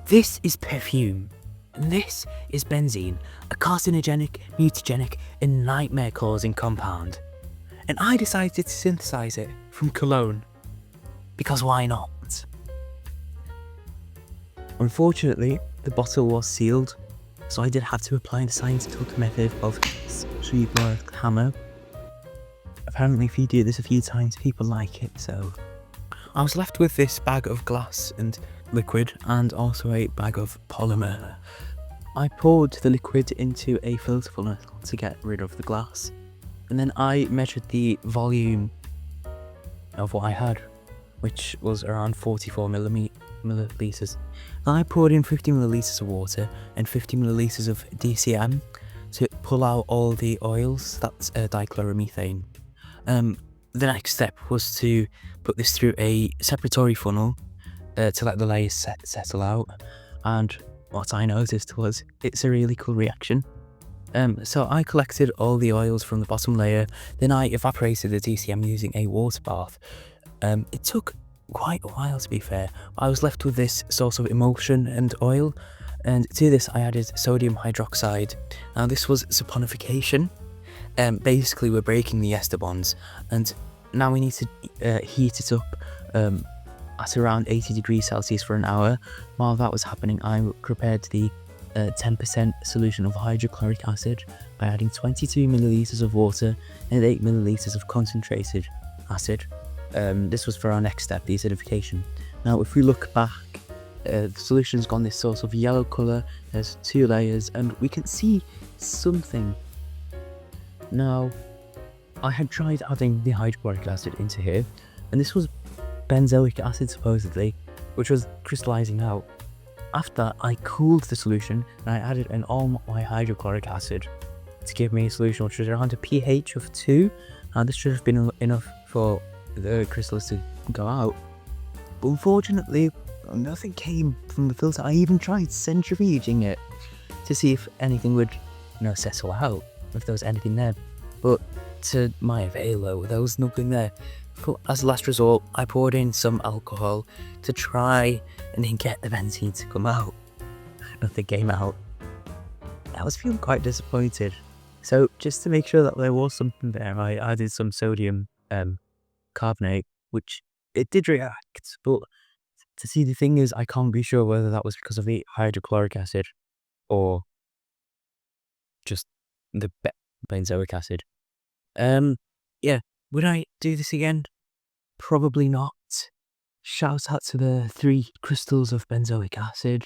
This is perfume, and this is benzene, a carcinogenic, mutagenic, and nightmare-causing compound. And I decided to synthesize it from cologne, because why not? Unfortunately, the bottle was sealed, so I did have to apply the scientific method of sweep-work hammer. Apparently, if you do this a few times, people like it, so I was left with this bag of glass and liquid, and also a bag of polymer. I poured the liquid into a filter funnel to get rid of the glass, and then I measured the volume of what I had, which was around 44 millilitres. I poured in 50 millilitres of water and 50 millilitres of DCM to pull out all the oils. That's dichloromethane. The next step was to put this through a separatory funnel to let the layers settle out, and what I noticed was it's a really cool reaction. So I collected all the oils from the bottom layer, then I evaporated the DCM using a water bath. It took quite a while, to be fair, but I was left with this source of emulsion and oil, and to this I added sodium hydroxide. Now this was saponification. Basically we're breaking the ester bonds, and now we need to heat it up at around 80 degrees Celsius for an hour. While that was happening, I prepared the 10% solution of hydrochloric acid by adding 22 millilitres of water and 8 millilitres of concentrated acid. This was for our next step, the acidification. Now if we look back, the solution's gone this sort of yellow colour. There's 2 layers and we can see something. Now, I had tried adding the hydrochloric acid into here, and this was benzoic acid supposedly, which was crystallizing out. After I cooled the solution, and I added an all-white hydrochloric acid to give me a solution which was around a pH of 2, and this should have been enough for the crystals to go out. But unfortunately, nothing came from the filter. I even tried centrifuging it to see if anything would, settle out, if there was anything there. But to my avail, there was nothing there. But as a last resort, I poured in some alcohol to try and then get the benzene to come out. Nothing came out. I was feeling quite disappointed. So just to make sure that there was something there, I added some sodium carbonate, which it did react. But to see, the thing is, I can't be sure whether that was because of the hydrochloric acid or just the benzoic acid. Yeah, would I do this again? Probably not. Shout out to the 3 crystals of benzoic acid.